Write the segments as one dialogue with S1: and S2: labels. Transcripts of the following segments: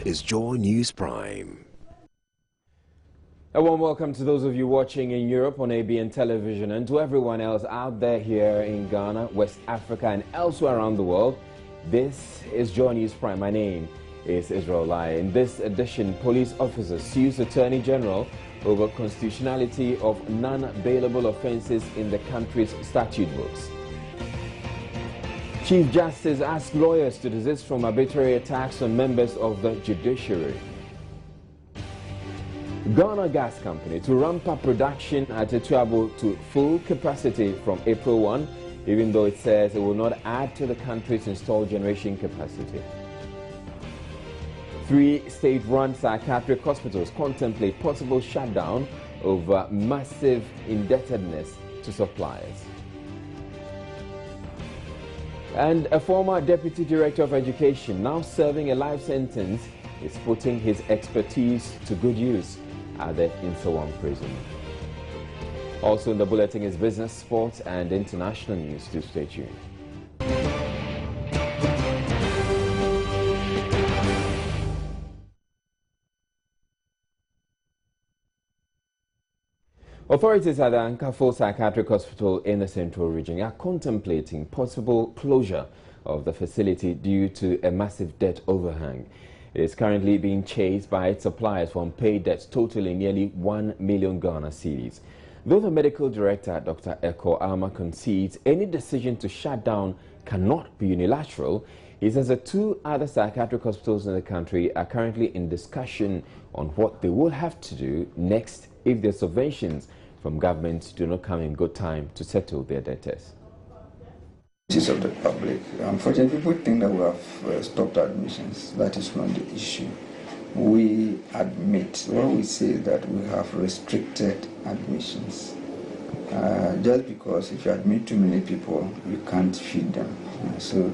S1: is Joy News Prime.
S2: A warm welcome to those of you watching in Europe on ABN television and to everyone else out there here in Ghana, West Africa and elsewhere around the world. This is Joy News Prime. My name is Israel Lai. In this edition, police officers sues Attorney General over constitutionality of non-bailable offences in the country's statute books. Chief Justice asks lawyers to desist from arbitrary attacks on members of the judiciary. Ghana Gas Company to ramp up production at Etuabo to full capacity from April 1, even though it says it will not add to the country's installed generation capacity. 3 state-run psychiatric hospitals contemplate possible shutdown over massive indebtedness to suppliers. And a former deputy director of education, now serving a life sentence, is putting his expertise to good use at the Insawam prison. Also in the bulletin is business, sports and international news. Do stay tuned. Authorities at the Ankafo Psychiatric Hospital in the Central Region are contemplating possible closure of the facility due to a massive debt overhang. It is currently being chased by its suppliers for unpaid debts totaling nearly 1 million Ghana cedis. Though the medical director, Dr. Eko Alma, concedes any decision to shut down cannot be unilateral, he says that 2 other psychiatric hospitals in the country are currently in discussion on what they will have to do next if their subventions from government do not come in good time to settle their debtors.
S3: Of the public. Unfortunately, people think that we have stopped admissions. That is not the issue. We admit, what we say is that we have restricted admissions. Just because if you admit too many people, you can't feed them. So,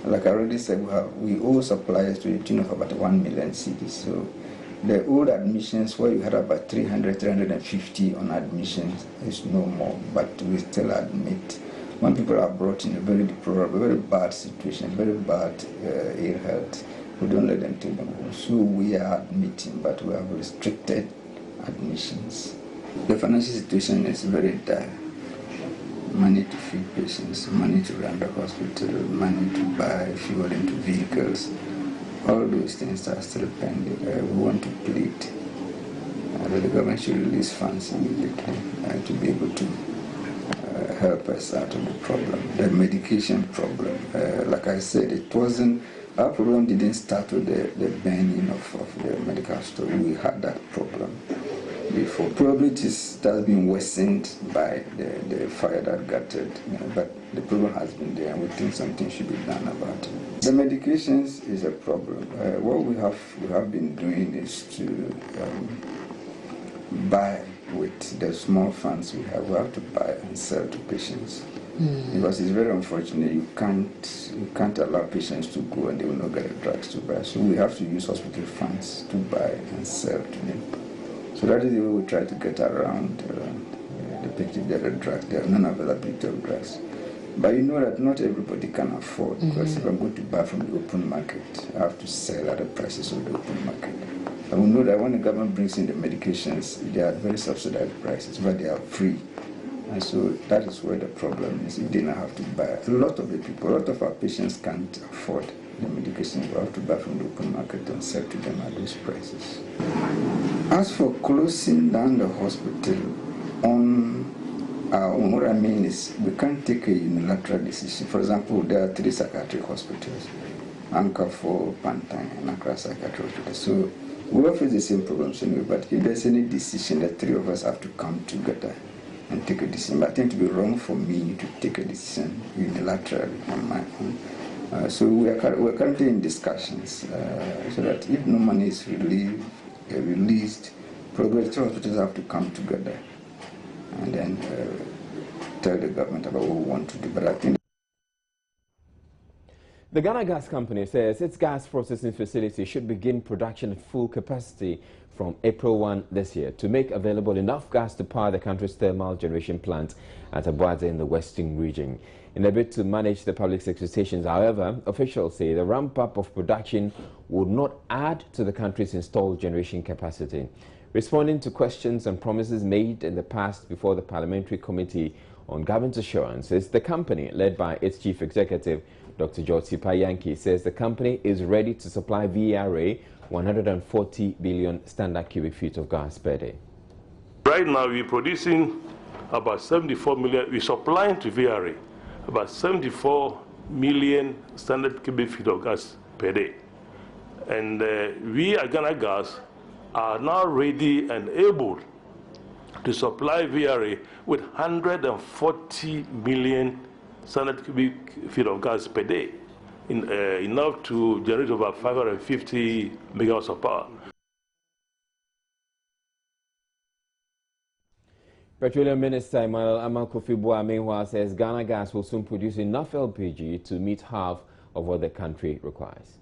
S3: like I already said, we owe suppliers to the tune of about 1 million cedis. So, the old admissions where you had about 300, 350 on admissions is no more, but we still admit. When people are brought in a very deplorable, very bad situation, very bad ill health, we don't let them take them home. So we are admitting, but we have restricted admissions. The financial situation is very dire. Money to feed patients, money to run the hospital, money to buy fuel into vehicles. All those things are still pending. We want to plead that the government should release funds immediately to be able to help us out of the problem. The medication problem, like I said, our problem didn't start with the banning of the medical store. We had that problem before. Probably it has been worsened by the fire that gutted, but the problem has been there and we think something should be done about it. The medications is a problem. What we have been doing is to buy with the small funds we have to buy and sell to patients. Because it's very unfortunate, you can't allow patients to go and they will not get the drugs to buy. So we have to use hospital funds to buy and sell to them. So that is the way we try to get around the picture of the drugs, the non-availability of drugs. But you know that not everybody can afford, because if I'm going to buy from the open market, I have to sell at the prices of the open market. And we know that when the government brings in the medications, they are very subsidized prices, but they are free. And so that is where the problem is. If they don't have to buy, a lot of our patients can't afford the medication. We have to buy from the open market and sell to them at those prices. As for closing down the hospital on our own, what I mean is we can't take a unilateral decision. For example, there are 3 psychiatric hospitals, Ankafo, Pantai, and Accra Psychiatric Hospital. So we all face the same problems anyway, but if there's any decision, the 3 of us have to come together and take a decision. But I think it would be wrong for me to take a decision unilaterally on my own. So we're currently in discussions so that if no money is released, probably the 2 hospitals have to come together and then tell the government about what we want to do. But I think
S2: the Ghana Gas Company says its gas processing facility should begin production at full capacity from April 1 this year to make available enough gas to power the country's thermal generation plant at Abuadze in the western region. In a bid to manage the public's expectations, however, officials say the ramp-up of production would not add to the country's installed generation capacity. Responding to questions and promises made in the past before the Parliamentary Committee on Government Assurances, the company, led by its chief executive, Dr. George Sipayanki, says the company is ready to supply VRA 140 billion standard cubic feet of gas per day.
S4: Right now, we're producing about 74 million, we're supplying to VRA about 74 million standard cubic feet of gas per day. And we at Ghana Gas are now ready and able to supply VRA with 140 million standard cubic feet of gas per day, enough to generate over 550 megawatts of power.
S2: Petroleum Minister Emmanuel Amakufibua meanwhile says Ghana Gas will soon produce enough LPG to meet half of what the country requires.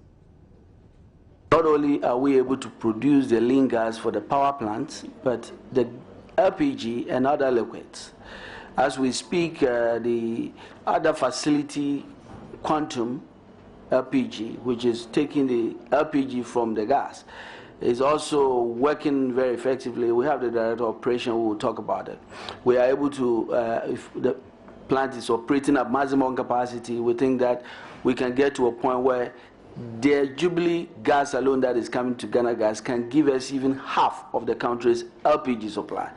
S5: Not only are we able to produce the lean gas for the power plants, but the LPG and other liquids. As we speak, the other facility, Quantum LPG, which is taking the LPG from the gas, is also working very effectively. We have the director of operation who will talk about it. We are able to, if the plant is operating at maximum capacity, we think that we can get to a point where the Jubilee gas alone that is coming to Ghana Gas can give us even half of the country's LPG supply.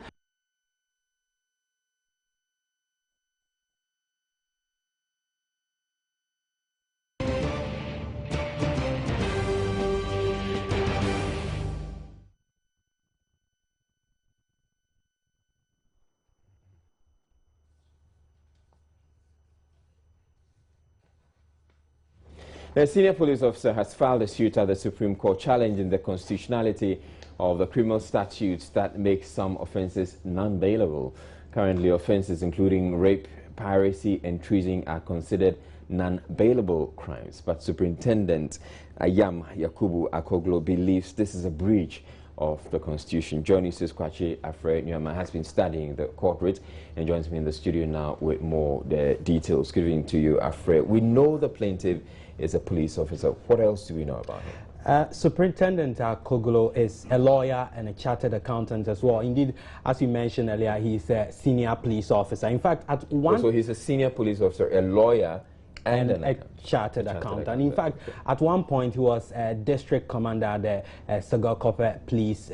S2: A senior police officer has filed a suit at the Supreme Court challenging the constitutionality of the criminal statutes that make some offences non-bailable. Currently, offences including rape, piracy and treason are considered non-bailable crimes. But Superintendent Ayam Yakubu Akoglo believes this is a breach of the Constitution. Joining us, Kwachi Afre Nyama has been studying the court writ and joins me in the studio now with more details. Good evening to you, Afre. We know the plaintiff is a police officer. What else do we know about him?
S6: Superintendent Akoglo is a lawyer and a chartered accountant as well. Indeed, as you mentioned earlier, he's a senior police officer. In fact, at one...
S2: So he's a senior police officer, a lawyer, and
S6: a chartered accountant. In fact, at one point, he was a district commander at the Segokope Police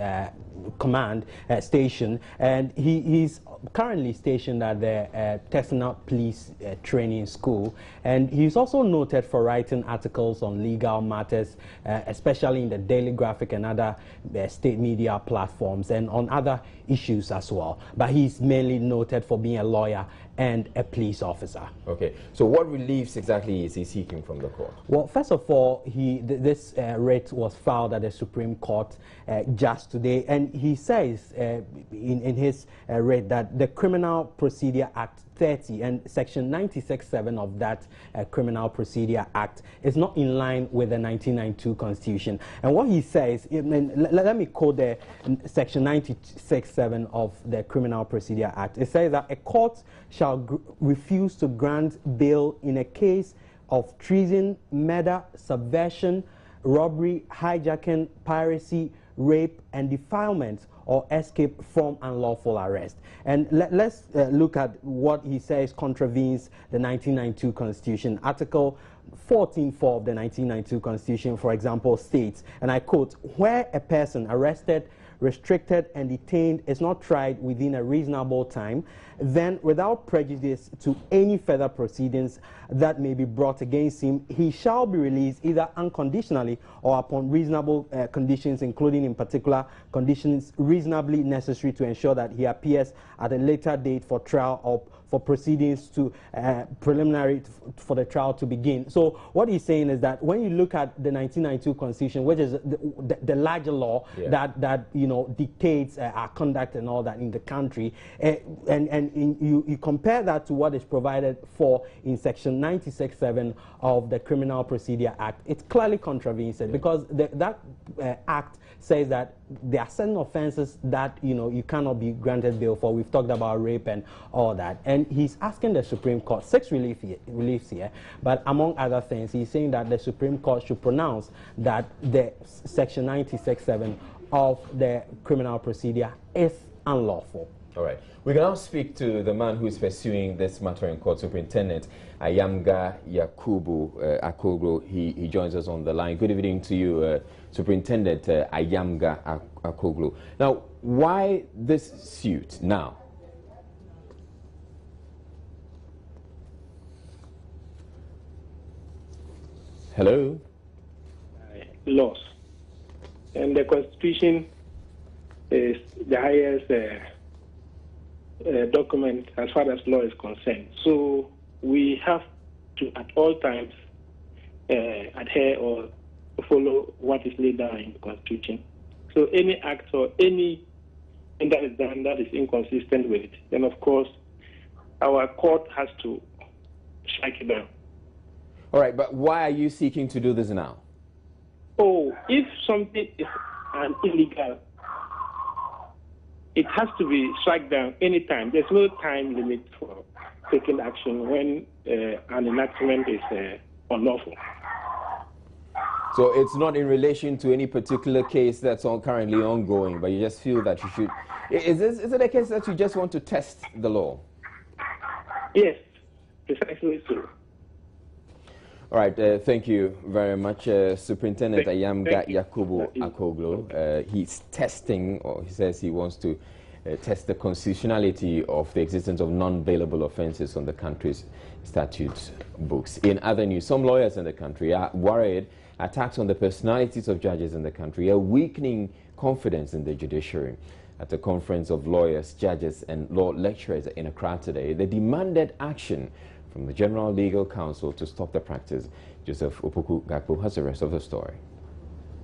S6: Command Station, and he's currently stationed at the Tesna Police Training School, and he's also noted for writing articles on legal matters, especially in the Daily Graphic and other state media platforms, and on other issues as well. But he's mainly noted for being a lawyer and a police officer. Okay,
S2: so what reliefs exactly is he seeking from the court?
S6: Well, first of all, this writ was filed at the Supreme Court just today, and he says in his writ that the Criminal Procedure Act 30 and Section 96(7) of that Criminal Procedure Act is not in line with the 1992 Constitution. And what he says, let me quote the Section 96(7) of the Criminal Procedure Act. It says that a court shall refuse to grant bail in a case of treason, murder, subversion, robbery, hijacking, piracy, rape, and defilement, or escape from unlawful arrest. And let's look at what he says contravenes the 1992 Constitution. Article 14(4) of the 1992 Constitution, for example, states, and I quote, "Where a person arrested, restricted, and detained is not tried within a reasonable time, then without prejudice to any further proceedings that may be brought against him, he shall be released either unconditionally or upon reasonable conditions, including in particular conditions reasonably necessary to ensure that he appears at a later date for trial or for proceedings to preliminary for the trial to begin." So what he's saying is that when you look at the 1992 Constitution, which is the larger law that dictates our conduct and all that in the country, you compare that to what is provided for in Section 96(7) of the Criminal Procedure Act, it clearly contravenes it, because that act says that there are certain offenses that, you cannot be granted bail for. We've talked about rape and all that. And he's asking the Supreme Court, 6 reliefs here, but among other things, he's saying that the Supreme Court should pronounce that the Section 96(7) of the criminal procedure is unlawful.
S2: All right. We can now speak to the man who is pursuing this matter in court, Superintendent Ayamga Yakubu Akoglo. He joins us on the line. Good evening to you, Superintendent Ayamga Akoglo. Now, why this suit now? Hello?
S7: Laws. And the Constitution is the highest document as far as law is concerned. So we have to, at all times, adhere or follow what is laid down in the Constitution. So any act or anything that is done that is inconsistent with it, then of course our court has to strike it down.
S2: All right, but why are you seeking to do this now?
S7: Oh, if something is an illegal, it has to be struck down anytime. There's no time limit for taking action when an enactment is unlawful.
S2: So it's not in relation to any particular case that's currently ongoing, but you just feel that you should... Is it a case that you just want to test the law?
S7: Yes, precisely so.
S2: All right, thank you very much, Superintendent Ayamga Yakubu Akoglo. He's testing, or he says he wants to test the constitutionality of the existence of non-bailable offenses on the country's statute books. In other news, some lawyers in the country are worried attacks on the personalities of judges in the country are weakening confidence in the judiciary. At a conference of lawyers, judges, and law lecturers in Accra today, they demanded action from the General Legal Council to stop the practice. Joseph Opoku Gakpo has the rest of the story.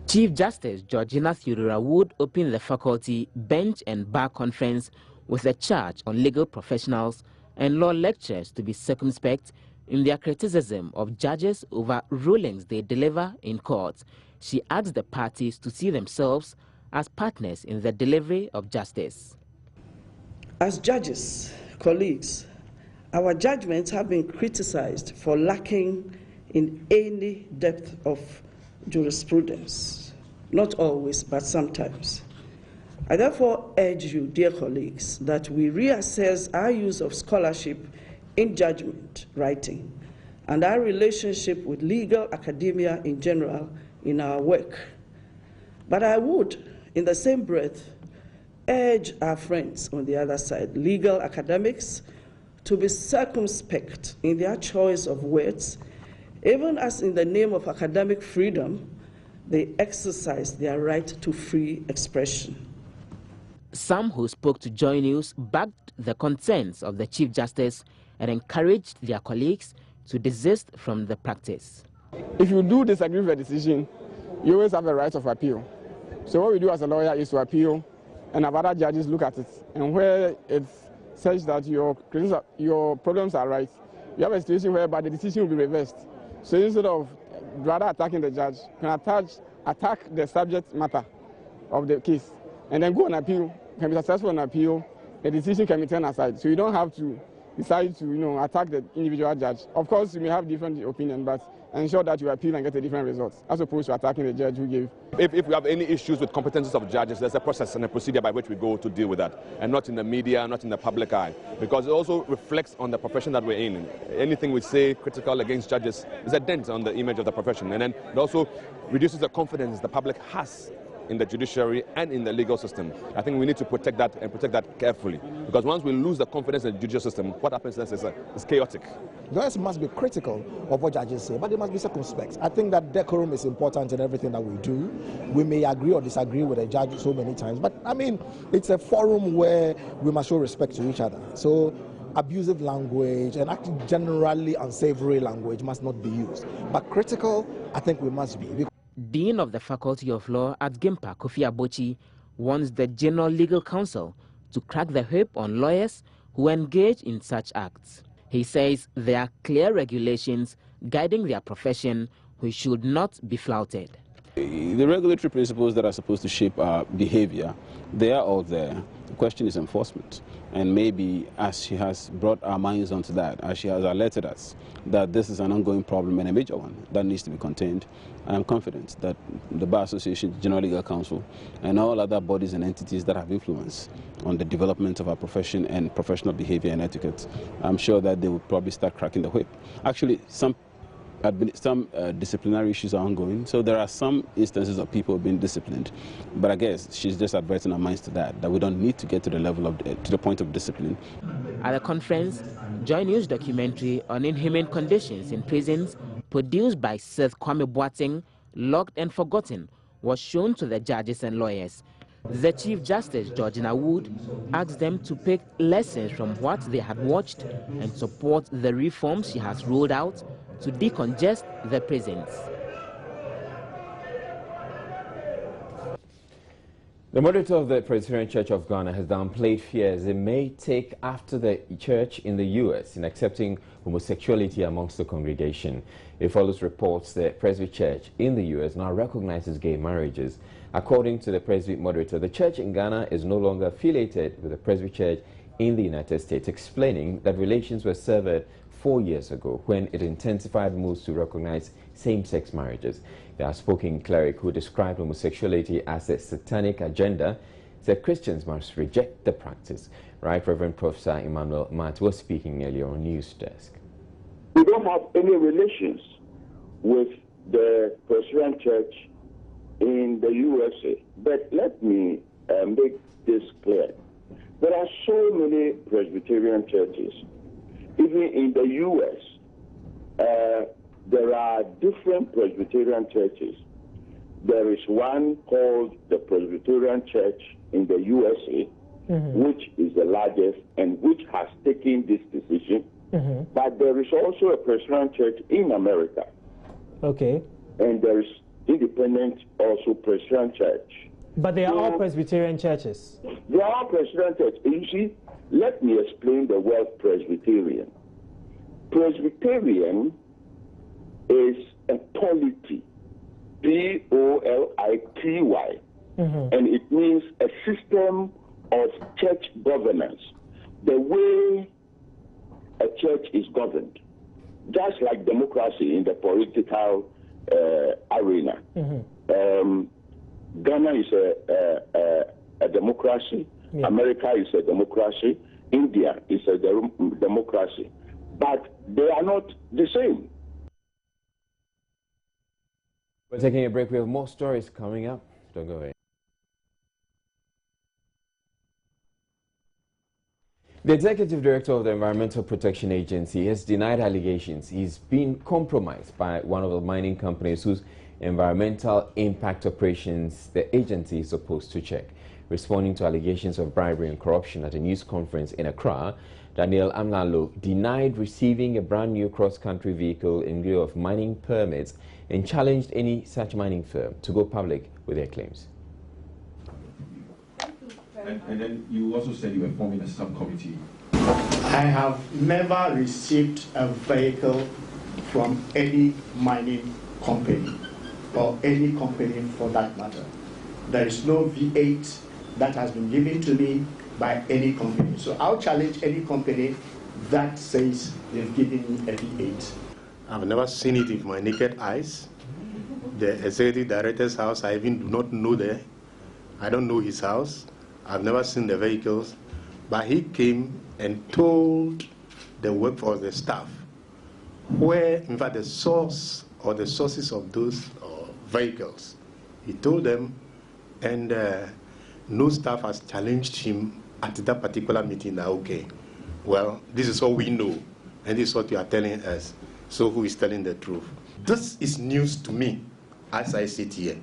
S8: Chief Justice Georgina Theodora Wood opened the faculty bench and bar conference with a charge on legal professionals and law lecturers to be circumspect in their criticism of judges over rulings they deliver in court. She asked the parties to see themselves as partners in the delivery of justice.
S9: As judges, colleagues, our judgments have been criticized for lacking in any depth of jurisprudence. Not always, but sometimes. I therefore urge you, dear colleagues, that we reassess our use of scholarship in judgment writing and our relationship with legal academia in general in our work. But I would, in the same breath, urge our friends on the other side, legal academics, to be circumspect in their choice of words, even as in the name of academic freedom, they exercise their right to free expression.
S8: Some who spoke to Joy News backed the concerns of the Chief Justice and encouraged their colleagues to desist from the practice.
S10: If you do disagree with a decision, you always have a right of appeal. So what we do as a lawyer is to appeal and have other judges look at it. And where it's such that your problems are right, you have a situation whereby the decision will be reversed. So instead of rather attacking the judge, you can attack the subject matter of the case and then go on appeal, can be successful on appeal, the decision can be turned aside. So you don't have to decide to attack the individual judge. Of course, you may have different opinion, but ensure that you appeal and get a different result, as opposed to attacking the judge who gave.
S11: If we have any issues with competences of judges, there's a process and a procedure by which we go to deal with that, and not in the media, not in the public eye, because it also reflects on the profession that we're in. Anything we say critical against judges is a dent on the image of the profession, and then it also reduces the confidence the public has in the judiciary and in the legal system. I think we need to protect that and protect that carefully, because once we lose the confidence in the judicial system, what happens next is chaotic.
S12: Lawyers must be critical of what judges say, but they must be circumspect. I think that decorum is important in everything that we do. We may agree or disagree with a judge so many times, but I mean, it's a forum where we must show respect to each other. So abusive language and actually generally unsavory language must not be used. But critical, I think we must be.
S8: Dean of the Faculty of Law at Gimpa, Kofi Abochi, wants the General Legal Council to crack the whip on lawyers who engage in such acts. He says there are clear regulations guiding their profession which should not be flouted.
S13: The regulatory principles that are supposed to shape our behavior, they are all there. The question is enforcement. And maybe as she has brought our minds onto that, as she has alerted us that this is an ongoing problem and a major one that needs to be contained, I am confident that the Bar Association, General Legal Council, and all other bodies and entities that have influence on the development of our profession and professional behavior and etiquette, I'm sure that they will probably start cracking the whip. Actually, some disciplinary issues are ongoing, so there are some instances of people being disciplined. But I guess she's just adverting our minds to that we don't need to get to the level of, to the point of discipline.
S8: At the conference, Joy News documentary on inhumane conditions in prisons, produced by Seth Kwame Boateng, Locked and Forgotten, was shown to the judges and lawyers. The Chief Justice, Georgina Wood, asked them to pick lessons from what they had watched and support the reforms she has rolled out to decongest the prisons.
S2: The moderator of the Presbyterian Church of Ghana has downplayed fears it may take after the church in the U.S. in accepting homosexuality amongst the congregation. It follows reports the Presby Church in the U.S. now recognizes gay marriages. According to the Presby moderator, the church in Ghana is no longer affiliated with the Presby Church in the United States, explaining that relations were severed 4 years ago when it intensified moves to recognize same-sex marriages. The outspoken cleric, who described homosexuality as a satanic agenda, said Christians must reject the practice. Right Reverend Professor Emmanuel Matt was speaking earlier on News Desk.
S14: We don't have any relations with the Presbyterian Church in the USA, but let me make this clear. There are so many Presbyterian churches. Even in the U.S., there are different Presbyterian churches. There is one called the Presbyterian Church in the USA, which is the largest and which has taken this decision. But there is also a Presbyterian Church in America.
S15: Okay.
S14: And there is independent also Presbyterian Church.
S15: But they are all Presbyterian churches.
S14: They are all Presbyterian churches. You see, let me explain the word Presbyterian. Presbyterian is a polity, P-O-L-I-T-Y, and it means a system of church governance, the way a church is governed, just like democracy in the political arena. Ghana is a democracy, America is a democracy, India is a democracy, but they are not the same.
S2: We're taking a break. We have more stories coming up. Don't go away. The executive director of the Environmental Protection Agency has denied allegations he's been compromised by one of the mining companies whose environmental impact operations the agency is supposed to check. Responding to allegations of bribery and corruption at a news conference in Accra, Daniel Amlalo denied receiving a brand new cross-country vehicle in lieu of mining permits and challenged any such mining firm to go public with their claims.
S16: And then you also said you were forming a subcommittee.
S17: I have never received a vehicle from any mining company or any company for that matter. There is no V8 that has been given to me by any company. So I'll challenge any company that says they've given me a V8.
S18: I've never seen it with my naked eyes. The executive director's house, I even do not know there. I don't know his house. I've never seen the vehicles. But he came and told the workforce, the staff, where, in fact, the source or the sources of those vehicles. He told them, and no staff has challenged him at that particular meeting that, okay, well, this is all we know, and this is what you are telling us. So who is telling the truth? This is news to me as I sit here.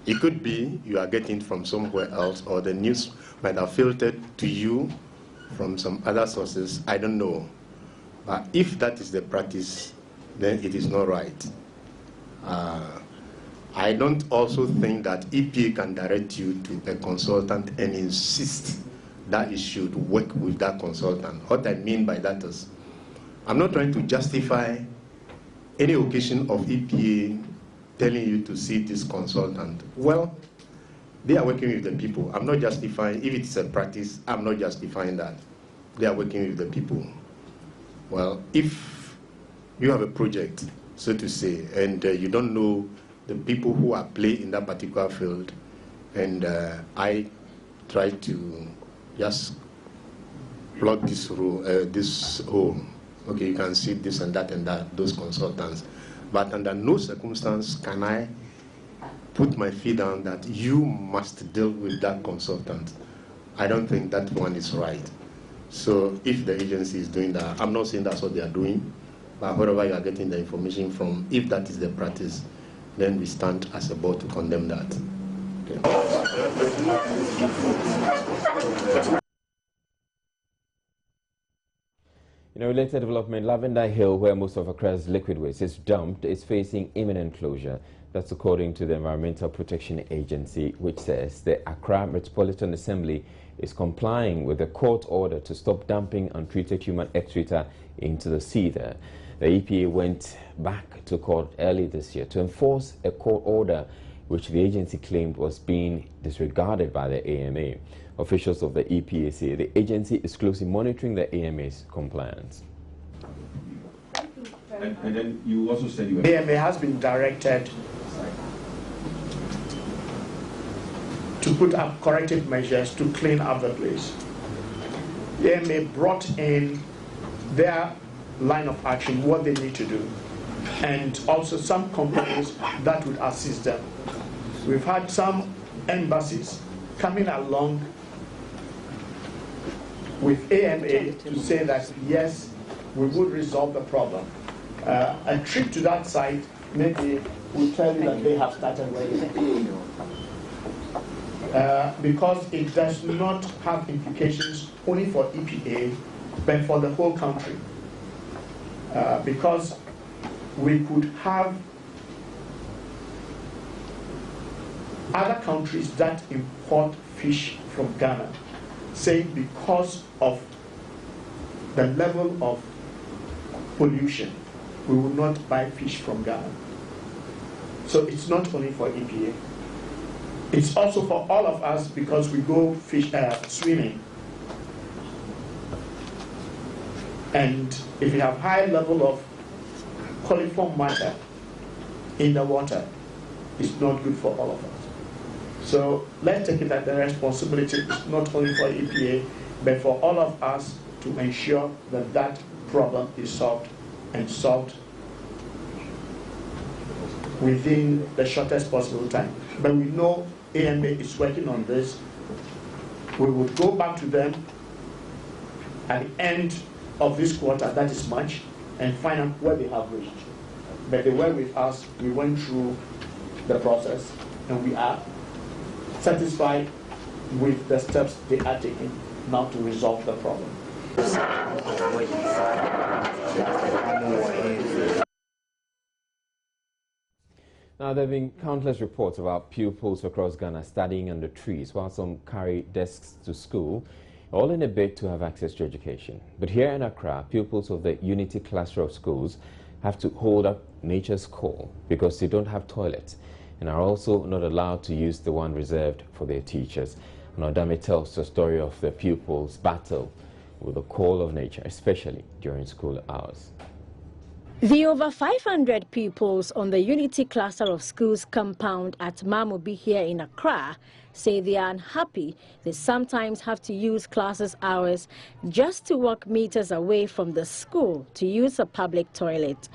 S18: It could be you are getting from somewhere else, or the news might have filtered to you from some other sources. I don't know. But if that is the practice, then it is not right. I don't also think that EPA can direct you to a consultant and insist that it should work with that consultant. What I mean by that is, I'm not trying to justify any occasion of EPA telling you to see this consultant. Well, they are working with the people. I'm not justifying, if it's a practice, I'm not justifying that. They are working with the people. Well, if you have a project, so to say, and you don't know the people who are playing in that particular field, and I try to just plug this hole. Okay, you can see this and that, those consultants. But under no circumstance can I put my feet down that you must deal with that consultant. I don't think that one is right. So if the agency is doing that, I'm not saying that's what they are doing, but wherever you are getting the information from, if that is the practice, then we stand as a board to condemn that. Okay.
S2: In a related development, Lavender Hill, where most of Accra's liquid waste is dumped, is facing imminent closure. That's according to the Environmental Protection Agency, which says the Accra Metropolitan Assembly is complying with the court order to stop dumping untreated human excreta into the sea there. The EPA went back to court early this year to enforce a court order which the agency claimed was being disregarded by the AMA. Officials of the EPA say the agency is closely monitoring the AMA's compliance.
S16: And then you also said you were...
S17: AMA has been directed to put up corrective measures to clean up the place. AMA brought in their line of action, what they need to do, and also some companies that would assist them. We've had some embassies coming along with AMA to say that yes, we would resolve the problem. A trip to that site maybe will tell you that they have started working. Because it does not have implications only for EPA, but for the whole country. Because we could have other countries that import fish from Ghana, saying because of the level of pollution, we will not buy fish from Ghana. So it's not only for EPA. It's also for all of us because we go swimming. And if you have high level of coliform matter in the water, it's not good for all of us. So let's take it that the responsibility is not only for EPA, but for all of us to ensure that that problem is solved and solved within the shortest possible time. But we know AMA is working on this. We will go back to them at the end of this quarter, that is March, and find out where they have reached. But they were with us, we went through the process, and we are satisfied with the steps they are taking now to resolve the problem.
S2: Now, there have been countless reports about pupils across Ghana studying under trees while some carry desks to school, all in a bid to have access to education. But here in Accra, pupils of the Unity cluster of schools have to hold up nature's call because they don't have toilets and are also not allowed to use the one reserved for their teachers. And Odame tells the story of the pupils' battle with the call of nature, especially during school hours.
S19: The over 500 pupils on the Unity cluster of schools compound at Mamobi here in Accra say they are unhappy. They sometimes have to use classes hours just to walk meters away from the school to use a public toilet.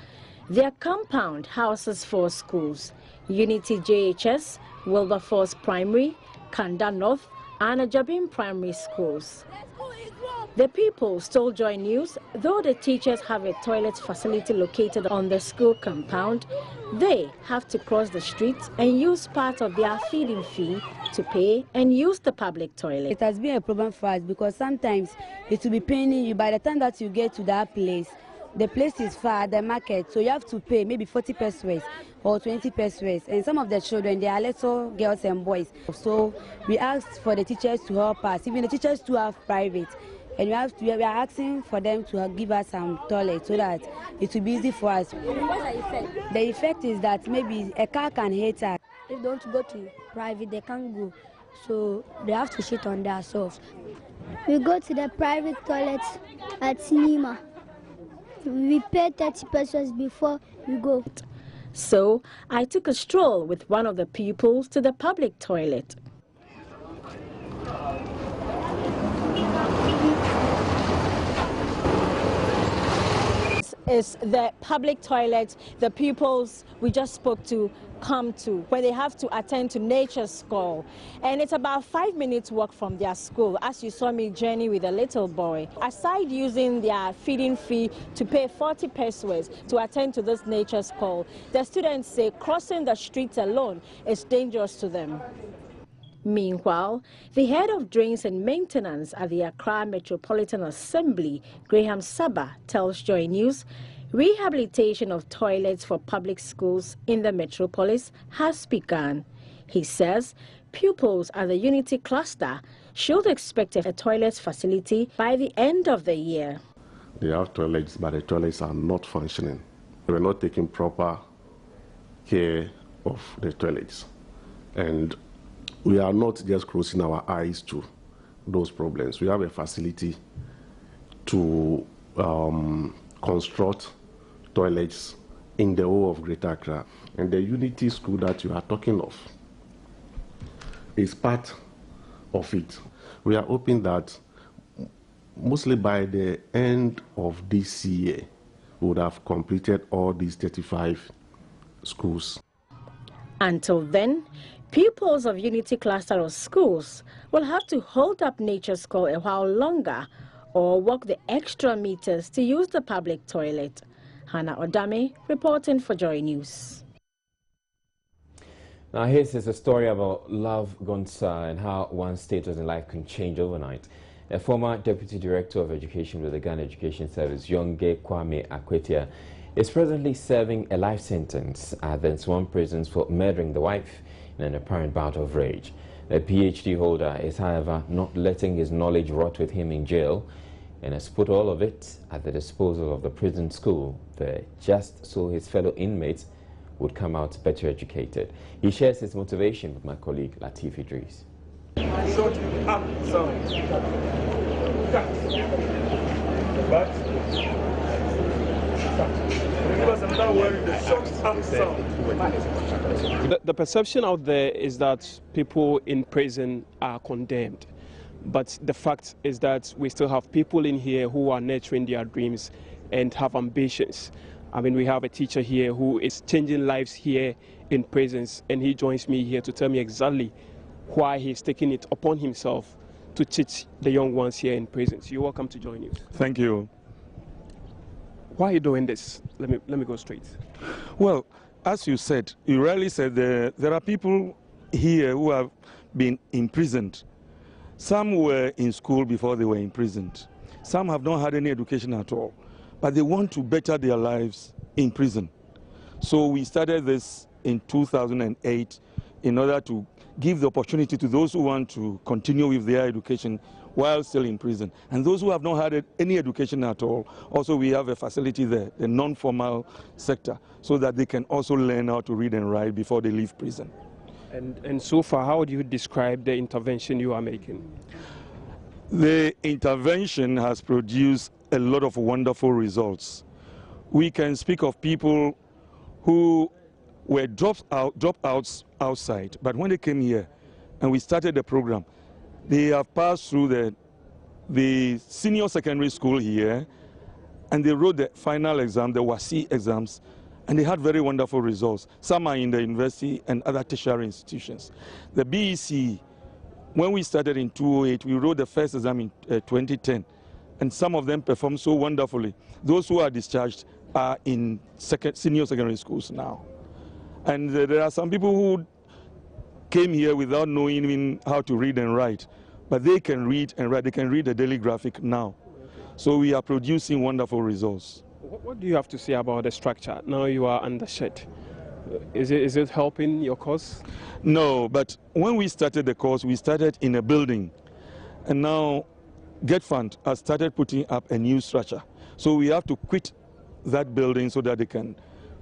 S19: Their compound houses 4 schools: Unity JHS, Wilberforce Primary, Kanda North, and Ajabin Primary Schools. The pupils told Joy News, though the teachers have a toilet facility located on the school compound, they have to cross the street and use part of their feeding fee to pay and use the public toilet.
S20: It has been a problem for us because sometimes it will be paining you by the time that you get to that place. The place is far at the market, so you have to pay maybe 40 pesos or 20 pesos. And some of the children, they are little girls and boys. So we asked for the teachers to help us. Even the teachers do have private. and we are asking for them to give us some toilet so that it will be easy for us.
S19: What's the effect?
S20: The effect is that maybe a car can hit us.
S21: If they want to go to private, they can't go. So they have to shit on themselves.
S22: We go to the private toilets at Nima. We pay 30 pesos before we go.
S19: So I took a stroll with one of the pupils to the public toilet. Is the public toilet the pupils we just spoke to come to when they have to attend to nature's call, and it's about 5 minutes walk from their school, as you saw me journey with a little boy. Aside using their feeding fee to pay 40 pesos to attend to this nature's call, the students say crossing the streets alone is dangerous to them. Meanwhile, the head of drains and maintenance at the Accra Metropolitan Assembly, Graham Saba, tells Joy News rehabilitation of toilets for public schools in the metropolis has begun. He says pupils at the Unity cluster should expect a toilet facility by the end of the year.
S23: They have toilets, but the toilets are not functioning. We're not taking proper care of the toilets. And we are not just closing our eyes to those problems. We have a facility to construct toilets in the whole of Greater Accra. And the Unity School that you are talking of is part of it. We are hoping that mostly by the end of this year, we would have completed all these 35 schools.
S19: Until then, pupils of Unity cluster of schools will have to hold up nature's call a while longer or walk the extra meters to use the public toilet. Hannah Odame reporting for Joy News.
S2: Now here's a story about love gone sour and how one's status in life can change overnight. A former Deputy Director of Education with the Ghana Education Service, Yonge Kwame Akwetia, is presently serving a life sentence at the Swan prisons for murdering the wife in an apparent bout of rage. The PhD holder is, however, not letting his knowledge rot with him in jail and has put all of it at the disposal of the prison school there, just so his fellow inmates would come out better educated. He shares his motivation with my colleague Latif Idris.
S24: The perception out there is that people in prison are condemned. But the fact is that we still have people in here who are nurturing their dreams and have ambitions. I mean, we have a teacher here who is changing lives here in prisons, and he joins me here to tell me exactly why he's taking it upon himself to teach the young ones here in prisons. You're welcome to join us.
S25: Thank you.
S24: Why are you doing this? Let me go straight.
S25: Well, as you said, you rightly said there are people here who have been imprisoned. Some were in school before they were imprisoned. Some have not had any education at all, but they want to better their lives in prison. So we started this in 2008 in order to give the opportunity to those who want to continue with their education while still in prison. And those who have not had any education at all, also we have a facility there, the non-formal sector, so that they can also learn how to read and write before they leave prison.
S24: And so far, how would you describe the intervention you are making?
S25: The intervention has produced a lot of wonderful results. We can speak of people who were dropouts outside, but when they came here and we started the program, they have passed through the senior secondary school here, and they wrote the final exam, the WASI exams, and they had very wonderful results. Some are in the university and other tertiary institutions. The BEC, when we started in 2008, we wrote the first exam in 2010, and some of them performed so wonderfully. Those who are discharged are in senior secondary schools now. And there are some people who came here without knowing even how to read and write, but they can read and write. They can read the daily graphic now. So we are producing wonderful results.
S24: What do you have to say about the structure? Now you are under shed. Is it helping your cause?
S25: No, but when we started the course, we started in a building. And now Get Fund has started putting up a new structure. So we have to quit that building so that they can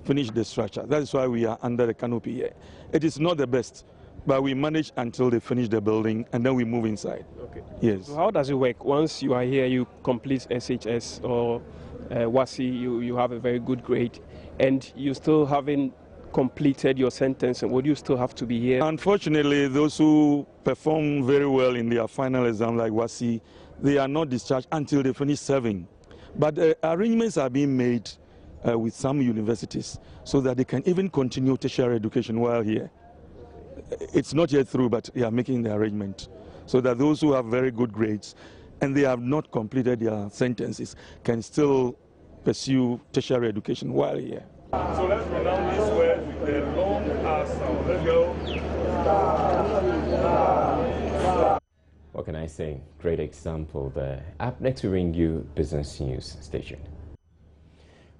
S25: finish the structure. That is why we are under the canopy here. It is not the best, but we manage until they finish the building and then we move inside.
S24: Okay.
S25: Yes.
S24: So how does it work? Once you are here, you complete SHS or WASI, you have a very good grade, and you still haven't completed your sentence, and would you still have to be here?
S25: Unfortunately, those who perform very well in their final exam, like WASI, they are not discharged until they finish serving. But arrangements are being made with some universities so that they can even continue tertiary education while here. It's not yet through, but they are making the arrangement so that those who have very good grades and they have not completed their sentences can still pursue tertiary education while here. So let's go down this way with the long sound. Let's go.
S2: What can I say? Great example there. Up next, we bring you business news. Stay tuned.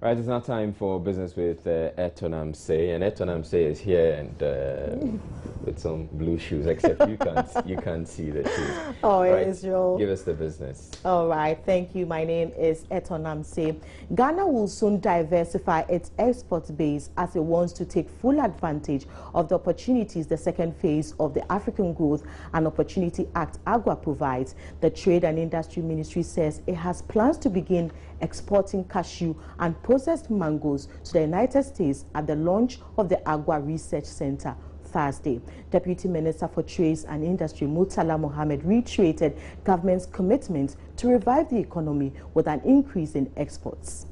S2: Right, it's now time for business with Etonam Say, and Etonam Say is here and with some blue shoes. Except you can't see the shoes.
S1: Oh,
S2: right,
S1: Israel.
S2: give us the business.
S1: All right, thank you. My name is Etonam Say. Ghana will soon diversify its export base as it wants to take full advantage of the opportunities the second phase of the African Growth and Opportunity Act (AGWA) provides. The Trade and Industry Ministry says it has plans to begin exporting cashew and processed mangoes to the United States at the launch of the AGWA Research Center Thursday. Deputy Minister for Trade and Industry Murtala Mohammed reiterated government's commitment to revive the economy with an increase in exports.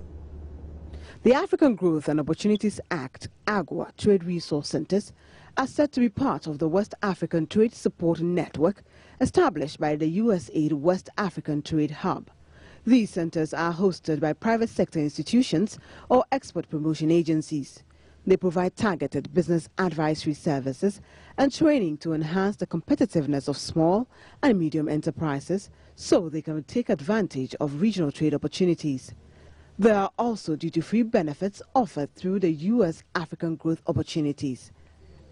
S3: The African Growth and Opportunities Act, AGWA, Trade Resource Centers are set to be part of the West African Trade Support Network established by the USAID West African Trade Hub. These centers are hosted by private sector institutions or export promotion agencies. They provide targeted business advisory services and training to enhance the competitiveness of small and medium enterprises so they can take advantage of regional trade opportunities. There are also duty-free benefits offered through the U.S. African Growth Opportunities.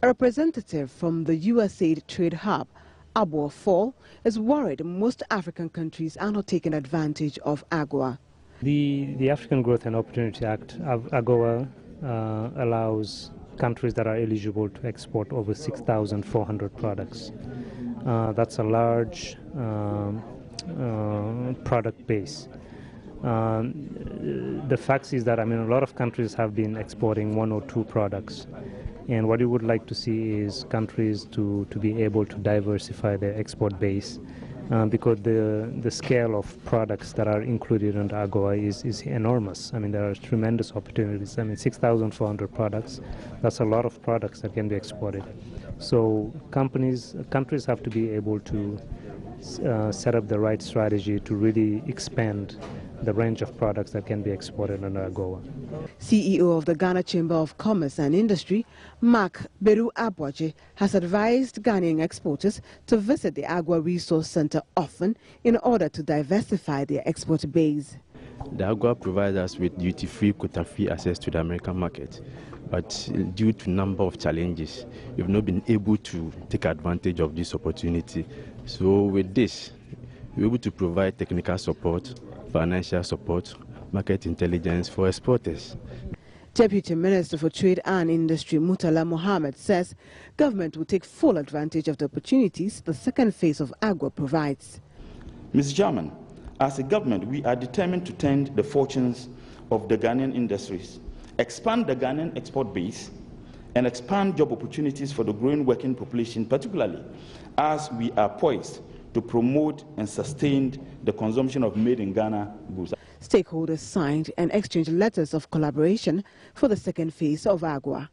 S3: A representative from the USAID Trade Hub, Abor Fall, is worried most African countries are not taking advantage of AGWA.
S15: The African Growth and Opportunity Act, AGOA, allows countries that are eligible to export over 6,400 products. That's a large product base. The fact is that, a lot of countries have been exporting one or two products. And what we would like to see is countries to be able to diversify their export base because the scale of products that are included in AGOA is enormous. There are tremendous opportunities. 6,400 products, that's a lot of products that can be exported. So countries have to be able to set up the right strategy to really expand the range of products that can be exported under AGOA.
S3: CEO of the Ghana Chamber of Commerce and Industry, Mark Beru Abwaje, has advised Ghanaian exporters to visit the AGWA Resource Center often in order to diversify their export base.
S4: The AGWA provides us with duty-free, quota-free access to the American market. But due to a number of challenges, we've not been able to take advantage of this opportunity. So with this, we're able to provide technical support, financial support, market intelligence for exporters.
S3: Deputy Minister for Trade and Industry Murtala Mohammed says government will take full advantage of the opportunities the second phase of AGWA provides.
S5: Mr. Chairman, as a government, we are determined to turn the fortunes of the Ghanaian industries, expand the Ghanaian export base, and expand job opportunities for the growing working population, particularly as we are poised to promote and sustain the consumption of made-in-Ghana goods.
S3: Stakeholders signed and exchanged letters of collaboration for the second phase of AGWA.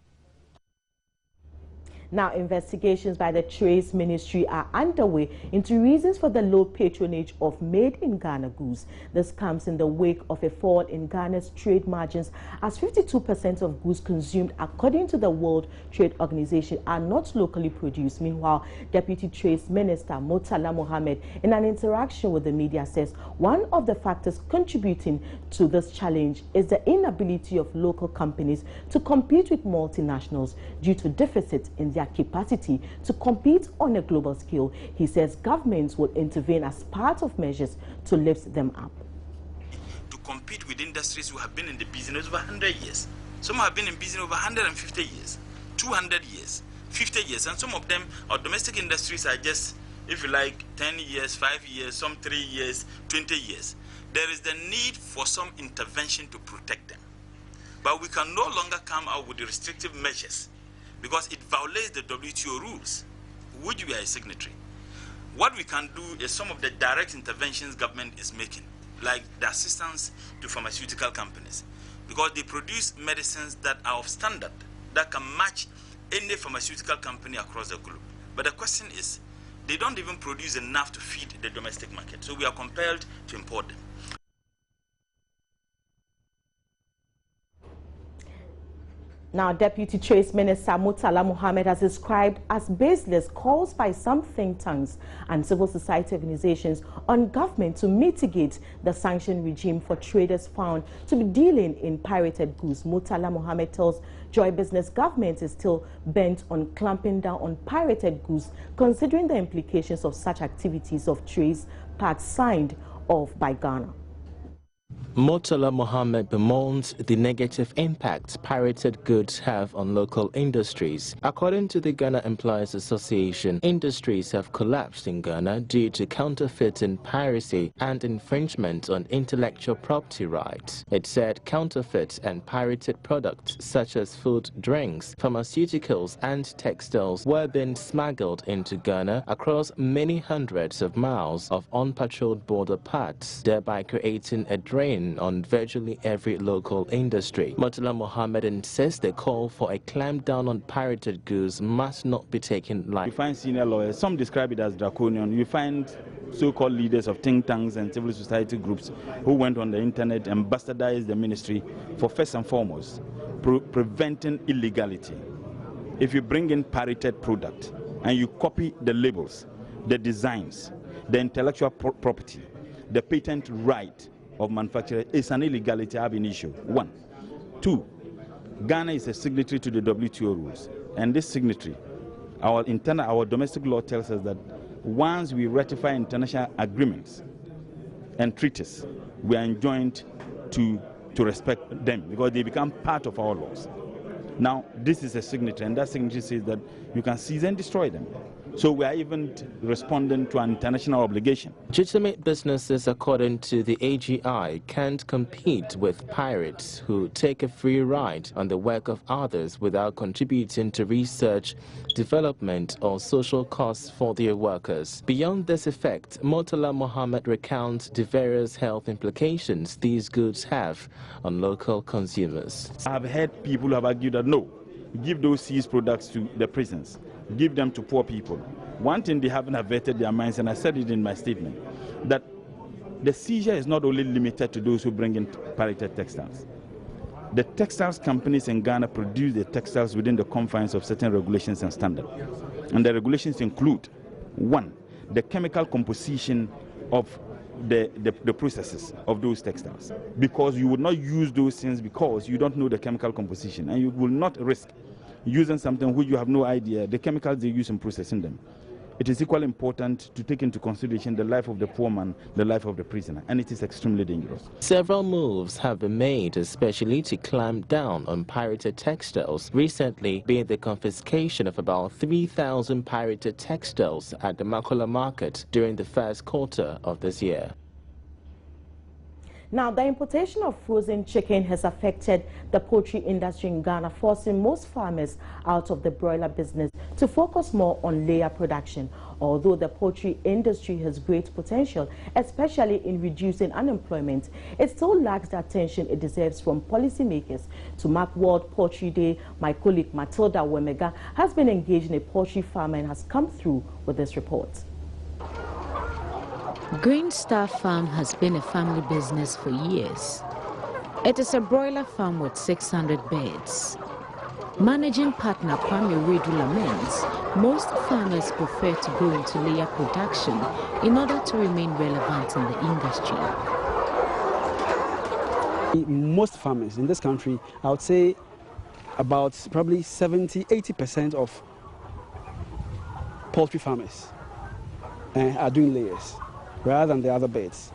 S1: Now, investigations by the Trade Ministry are underway into reasons for the low patronage of made-in-Ghana goods. This comes in the wake of a fall in Ghana's trade margins, as 52% of goods consumed, according to the World Trade Organization, are not locally produced. Meanwhile, Deputy Trade Minister Murtala Mohammed, in an interaction with the media, says one of the factors contributing to this challenge is the inability of local companies to compete with multinationals due to deficits in their capacity to compete on a global scale. He says governments will intervene as part of measures to lift them up.
S5: To compete with industries who have been in the business over 100 years. Some have been in business over 150 years, 200 years, 50 years, and some of them, our domestic industries are just, if you like, 10 years, 5 years, some 3 years, 20 years. There is the need for some intervention to protect them. But we can no longer come out with the restrictive measures because it violates the WTO rules, which we are a signatory. What we can do is some of the direct interventions government is making, like the assistance to pharmaceutical companies, because they produce medicines that are of standard, that can match any pharmaceutical company across the globe. But the question is, they don't even produce enough to feed the domestic market, so we are compelled to import them.
S1: Now, Deputy Trade Minister Murtala Mohammed has described as baseless calls by some think tanks and civil society organizations on government to mitigate the sanction regime for traders found to be dealing in pirated goods. Murtala Mohammed tells Joy Business government is still bent on clamping down on pirated goods, considering the implications of such activities of trades pacts signed off by Ghana.
S8: Murtala Mohammed bemoans the negative impact pirated goods have on local industries. According to the Ghana Employers Association, industries have collapsed in Ghana due to counterfeiting, piracy, and infringement on intellectual property rights. It said counterfeit and pirated products such as food, drinks, pharmaceuticals, and textiles were being smuggled into Ghana across many hundreds of miles of unpatrolled border paths, thereby creating a drain on virtually every local industry. Murtala Mohammed insists the call for a clampdown on pirated goods must not be taken lightly.
S5: You find senior lawyers, some describe it as draconian. You find so-called leaders of think tanks and civil society groups who went on the internet and bastardized the ministry for, first and foremost, preventing illegality. If you bring in pirated product and you copy the labels, the designs, the intellectual property, the patent right of manufacturer, is an illegality ab initio. 1. 2. Ghana is a signatory to the WTO rules, and this signatory, our domestic law tells us that once we ratify international agreements and treaties, we are enjoined to respect them because they become part of our laws. Now, this is a signature, and that signature says that you can seize and destroy them. So we are even responding to an international obligation.
S8: Legitimate businesses, according to the AGI, can't compete with pirates who take a free ride on the work of others without contributing to research, development, or social costs for their workers. Beyond this effect, Murtala Mohammed recounts the various health implications these goods have on local consumers.
S5: I have heard people who have argued that no, give those seized products to the prisons. Give them to poor people. One thing they haven't averted their minds, and I said it in my statement, that the seizure is not only limited to those who bring in pirated textiles. The textiles companies in Ghana produce the textiles within the confines of certain regulations and standards. And the regulations include, 1, the chemical composition of the processes of those textiles. Because you would not use those things because you don't know the chemical composition, and you will not risk using something which you have no idea the chemicals they use in processing them. It is equally important to take into consideration the life of the poor man, the life of the prisoner, and it is extremely dangerous.
S8: Several moves have been made, especially to clamp down on pirated textiles, recently being the confiscation of about 3,000 pirated textiles at the Makola market during the first quarter of this year.
S1: Now, the importation of frozen chicken has affected the poultry industry in Ghana, forcing most farmers out of the broiler business to focus more on layer production. Although the poultry industry has great potential, especially in reducing unemployment, it still lacks the attention it deserves from policymakers. To mark World Poultry Day, my colleague Matilda Wemega has been engaged in a poultry farmer and has come through with this report.
S6: Green Star Farm has been a family business for years. It is a broiler farm with 600 beds. Managing partner Kwame Redu laments most farmers prefer to go into layer production in order to remain relevant in the industry.
S7: Most farmers in this country, I would say about probably 70–80% of poultry farmers are doing layers rather than the other birds.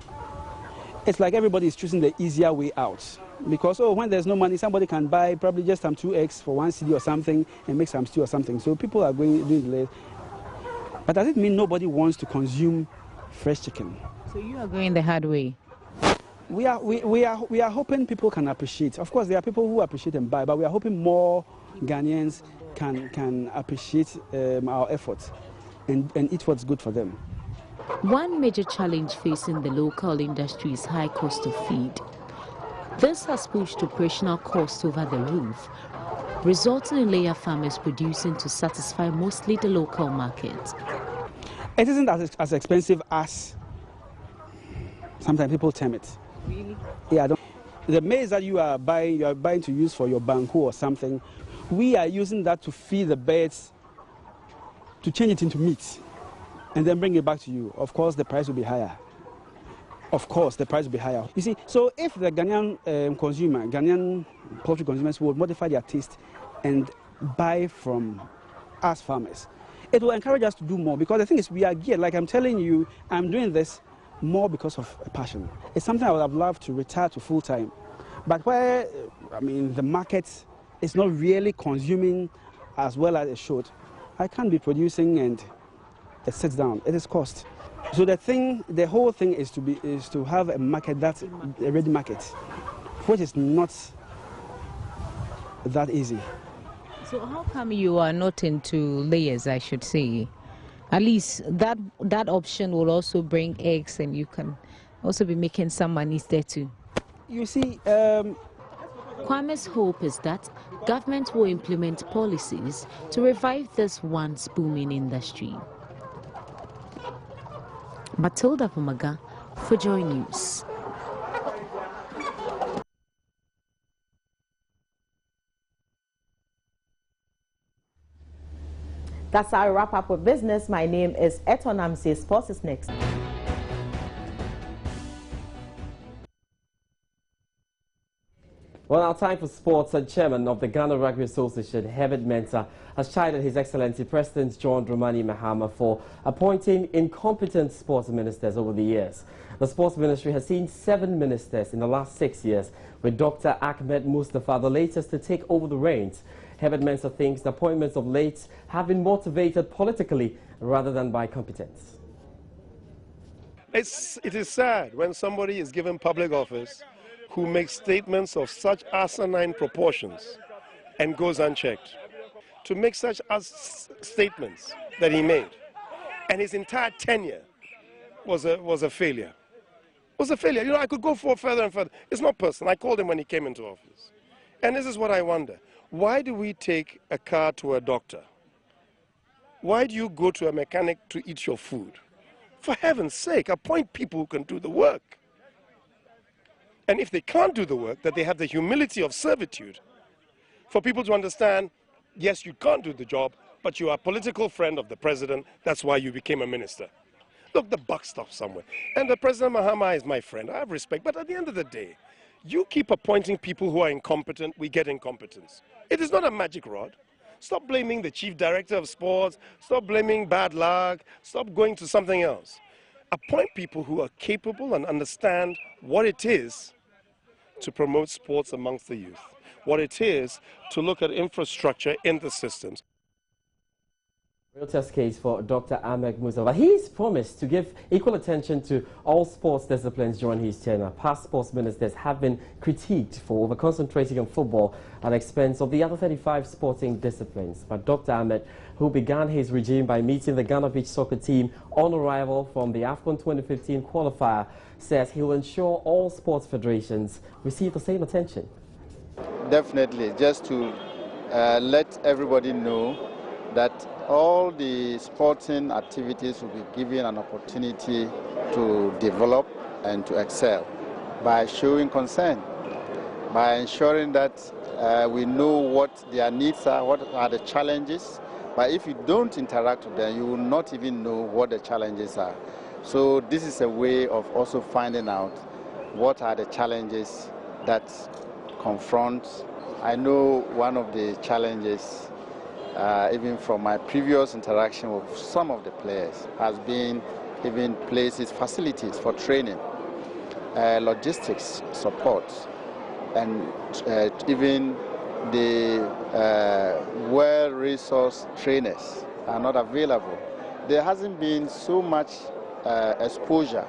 S7: It's like everybody is choosing the easier way out. Because, when there's no money, somebody can buy probably just some 2 eggs for 1 cedi or something and make some stew or something. So people are doing the layers. But does it mean nobody wants to consume fresh chicken?
S9: So you are going the hard way?
S7: We are hoping people can appreciate. Of course, there are people who appreciate and buy, but we are hoping more Ghanaians can appreciate our efforts and eat what's good for them.
S6: One major challenge facing the local industry is high cost of feed. This has pushed operational costs over the roof, resulting in layer farmers producing to satisfy mostly the local market.
S7: It isn't as expensive as sometimes people term it.
S9: Really?
S7: Yeah, the maize that you are buying to use for your banku or something, we are using that to feed the birds, to change it into meat, and then bring it back to you. Of course, the price will be higher. Of course, the price will be higher. You see, so if the Ghanaian Ghanaian poultry consumers will modify their taste and buy from us farmers, it will encourage us to do more, because the thing is, we are geared. Like I'm telling you, I'm doing this more because of a passion. It's something I would have loved to retire to full time. But where, the market is not really consuming as well as it should, I can't be producing and it sits down. It is cost. So the whole thing is to have a market that's a ready market, which is not that easy.
S9: So how come you are not into layers, I should say? At least that option will also bring eggs, and you can also be making some money there too.
S7: You see,
S6: Kwame's hope is that government will implement policies to revive this once booming industry. Matilda Pomaga for Joy News.
S1: That's our wrap up with business. My name is Eton Amse. Sports is next.
S10: Well, our time for sports. The chairman of the Ghana Rugby Association, Herbert Mensah, has chided His Excellency President John Dramani Mahama for appointing incompetent sports ministers over the years. The sports ministry has seen 7 ministers in the last 6 years, with Dr. Ahmed Mustafa the latest to take over the reins. Herbert Mensah thinks the appointments of late have been motivated politically rather than by competence.
S11: It is sad when somebody is given public office who makes statements of such asinine proportions and goes unchecked. To make such statements that he made, and his entire tenure was a failure. Was a failure. You know, I could go further and further. It's not personal. I called him when he came into office. And this is what I wonder. Why do we take a car to a doctor? Why do you go to a mechanic to eat your food? For heaven's sake, appoint people who can do the work. And if they can't do the work, that they have the humility of servitude for people to understand, yes, you can't do the job, but you are a political friend of the president. That's why you became a minister. Look, the buck stops somewhere. And the President Mahama is my friend. I have respect. But at the end of the day, you keep appointing people who are incompetent, we get incompetence. It is not a magic rod. Stop blaming the chief director of sports. Stop blaming bad luck. Stop going to something else. Appoint people who are capable and understand what it is to promote sports amongst the youth, what it is to look at infrastructure in the systems.
S10: Real test case for Dr. Ahmed Mustafa. He's promised to give equal attention to all sports disciplines during his tenure. Past sports ministers have been critiqued for over-concentrating on football at the expense of the other 35 sporting disciplines. But Dr. Ahmed, who began his regime by meeting the Ghana beach soccer team on arrival from the AFCON 2015 qualifier, says he will ensure all sports federations receive the same attention.
S12: Definitely, just to let everybody know that all the sporting activities will be given an opportunity to develop and to excel by showing concern, by ensuring that we know what their needs are, what are the challenges. But if you don't interact with them, you will not even know what the challenges are. So this is a way of also finding out what are the challenges that confront. I know one of the challenges even from my previous interaction with some of the players, has been even places, facilities for training, logistics support, and even the well-resourced trainers are not available. There hasn't been so much exposure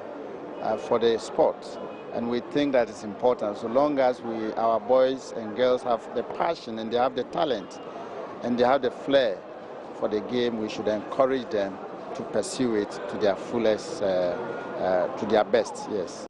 S12: for the sport, and we think that it's important. So long as our boys and girls have the passion and they have the talent and they have the flair for the game, we should encourage them to pursue it to their fullest, to their best, yes.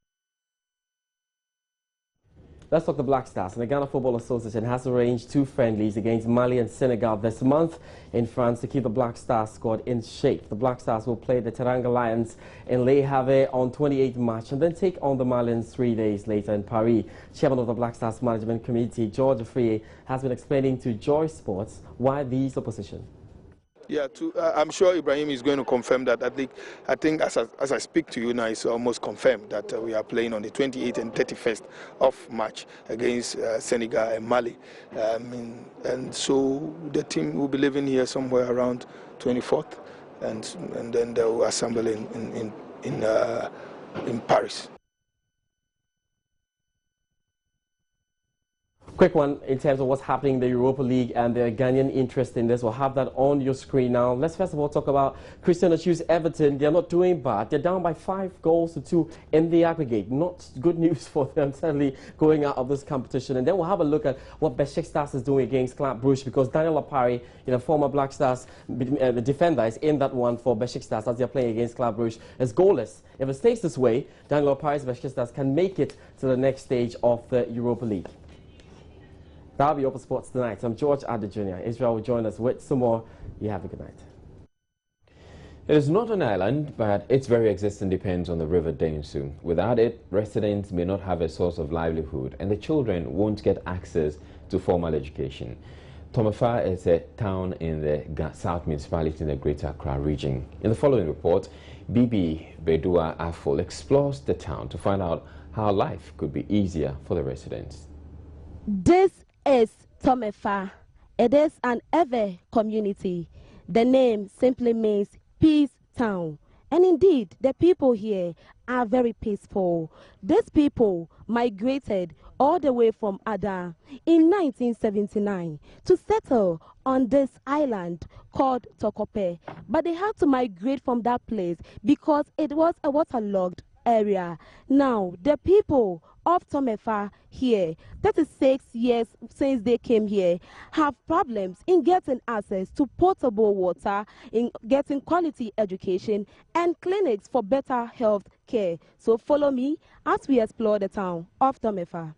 S10: Let's talk the Black Stars. And the Ghana Football Association has arranged 2 friendlies against Mali and Senegal this month in France to keep the Black Stars squad in shape. The Black Stars will play the Teranga Lions in Le Havre on 28th March and then take on the Malians 3 days later in Paris. Chairman of the Black Stars Management Committee, George Afriye, has been explaining to Joy Sports why these opposition.
S13: Yeah, I'm sure Ibrahim is going to confirm that. I think as I speak to you now, it's almost confirmed that we are playing on the 28th and 31st of March against Senegal and Mali. And so the team will be living here somewhere around 24th, and then they will assemble in Paris.
S10: Quick one in terms of what's happening in the Europa League and the Ghanaian interest in this. We'll have that on your screen now. Let's first of all talk about Christian Ochu's Everton. They're not doing bad. They're down by 5-2 in the aggregate. Not good news for them, certainly, going out of this competition. And then we'll have a look at what Besiktas is doing against Club Brugge, because Daniel Lapari, former Black Stars the defender, is in that one for Besiktas as they're playing against Club Brugge. It's goalless. If it stays this way, Daniel Lapari's Besiktas can make it to the next stage of the Europa League. That'll be Open Sports tonight. I'm George Adder Jr. Israel will join us with some more. You have a good night.
S2: It is not an island, but its very existence depends on the River Densu. Without it, residents may not have a source of livelihood, and the children won't get access to formal education. Tomefa is a town in the South Municipality in the Greater Accra region. In the following report, Bibi Bedua Afol explores the town to find out how life could be easier for the residents.
S14: This is Tomefa. It is an Ewe community. The name simply means peace town. And indeed, the people here are very peaceful. These people migrated all the way from Ada in 1979 to settle on this island called Tokope. But they had to migrate from that place because it was a waterlogged area. Now, the people of Tomefa here, 36 years since they came here, have problems in getting access to potable water, in getting quality education and clinics for better health care. So follow me as we explore the town of Tomefa.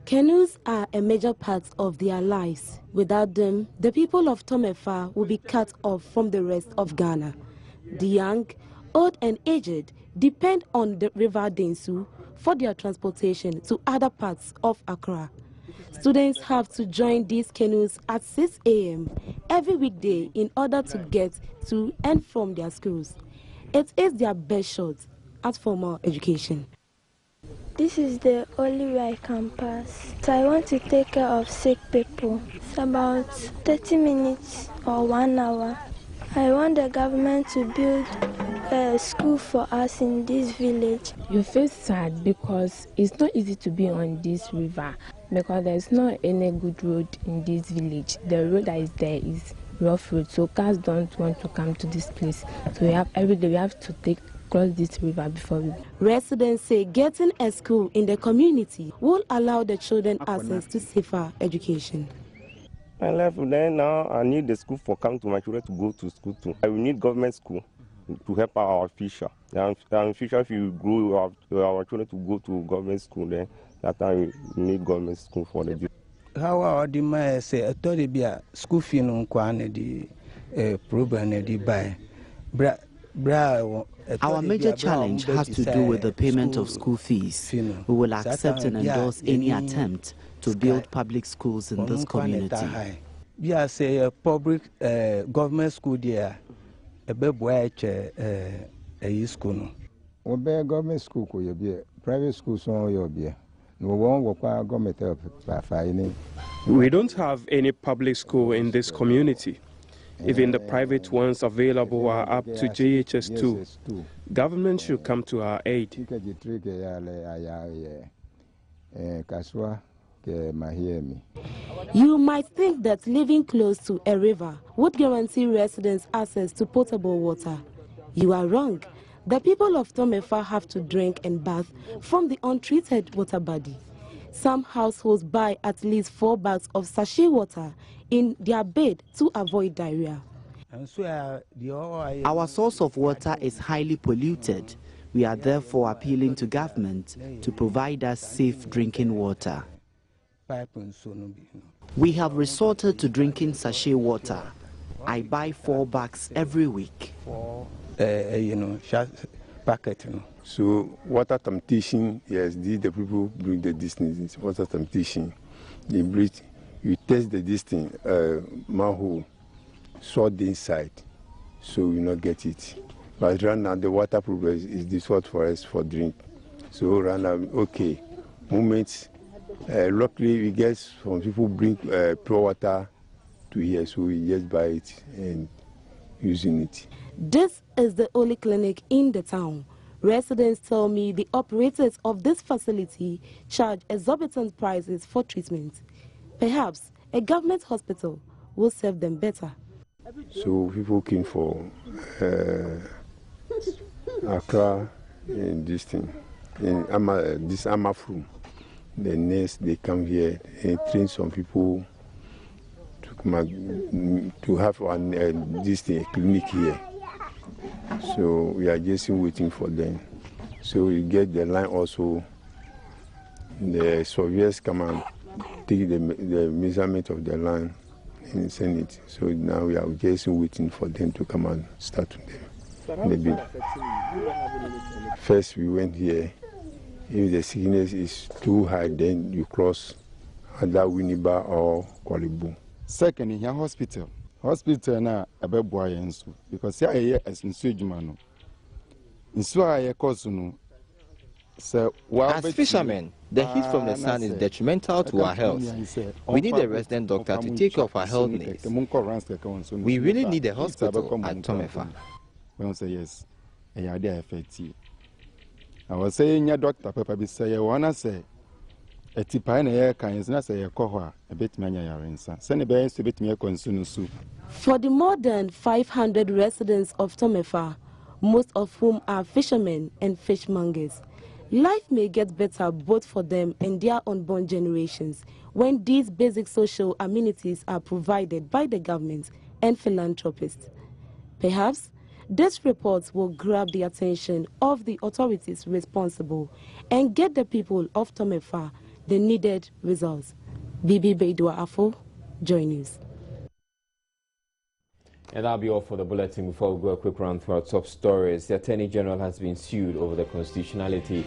S14: Canoes are a major part of their lives. Without them, the people of Tomefa will be cut off from the rest of Ghana. The young, old and aged depend on the River Densu for their transportation to other parts of Accra. Students have to join these canoes at 6 a.m. every weekday in order to get to and from their schools. It is their best shot at formal education.
S21: This is the only way I can pass. So I want to take care of sick people. It's about 30 minutes or 1 hour. I want the government to build a school for us in this village.
S16: You feel sad because it's not easy to be on this river because there's not any good road in this village. The road that is there is rough road, so cars don't want to come to this place. So every day we have to cross this river before we.
S14: Residents say getting a school in the community will allow the children access to safer education.
S17: I left there now. I need the school for coming to my children to go to school too. I will need government school to help our future. And future, if you grow our children to go to government school, then that time we need government school for the youth.
S18: How are the my say a third be a school fee no kwane the program the buy.
S26: Our major challenge has to do with the payment of school fees. We will accept and endorse any attempt to build public schools in this community.
S18: We are say a public government school there, a baby a school.
S27: Obe government school ko ye bi private school so yo bi. No one work government help by finding
S15: We don't have any public school in this community. Even the private ones available are up to JHS2. Government should come to our aid.
S14: You might think that living close to a river would guarantee residents access to potable water. You are wrong. The people of Tomefa have to drink and bath from the untreated water body. Some households buy at least 4 bags of sachet water in their bed to avoid diarrhea.
S26: Our source of water is highly polluted. We are therefore appealing to government to provide us safe drinking water. We have resorted to drinking sachet water. I buy 4 bags every week.
S19: So water temptation, yes, the people bring the distance. Water temptation, they breathe. You test the distance, manhole, salt inside, so you not get it. But right now the water problem is this what for us for drink. So right now, okay, moments. Luckily we get some people bring pure water to here, so we just buy it and using it.
S14: This is the only clinic in the town. Residents tell me the operators of this facility charge exorbitant prices for treatment. Perhaps a government hospital will serve them better.
S19: So people came for Accra and this thing, in this Amafru. The nurse, they come here and train some people to have this thing, a clinic here. So we are just waiting for them. So we get the line also. The surveyors come and take the measurement of the line and send it. So now we are just waiting for them to come and start them. First we went here. If the sickness is too high, then you cross either Winneba or Kwalibu.
S27: Second, in your hospital na abeboa yensu because ya ye asinsu adwuma no nsu a ye koso no.
S20: As fishermen, the heat from the sun is detrimental to our health. We need a resident doctor to take care of our health needs. We really need a hospital at Tomefa.
S27: When say yes, I affect you. I was saying your doctor papa be say you wanna say a tipa na ye kan is na say ye kohwa a bit manya yarensa. Send be to bit me consume soup.
S14: For the more than 500 residents of Tomefa, most of whom are fishermen and fishmongers, life may get better both for them and their unborn generations when these basic social amenities are provided by the government and philanthropists. Perhaps this report will grab the attention of the authorities responsible and get the people of Tomefa the needed results. Bibi Beidua Afo, Joy News.
S2: And that'll be all for the bulletin. Before we go a quick round through our top stories, the Attorney General has been sued over the constitutionality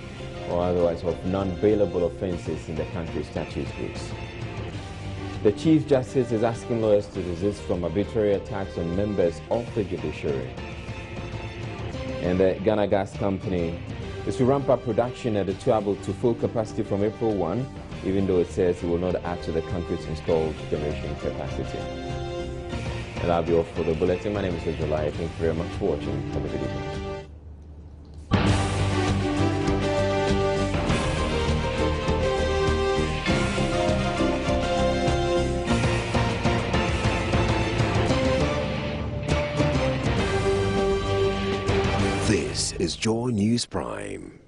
S2: or otherwise of non-bailable offences in the country's statute books. The Chief Justice is asking lawyers to desist from arbitrary attacks on members of the judiciary. And the Ghana Gas Company is to ramp up production at the Tuabo to full capacity from April 1, even though it says it will not add to the country's installed generation capacity. And that'll be all for the bulletin. My name is July. Thank you very much for watching. Have a good evening.
S22: This is Joy News Prime.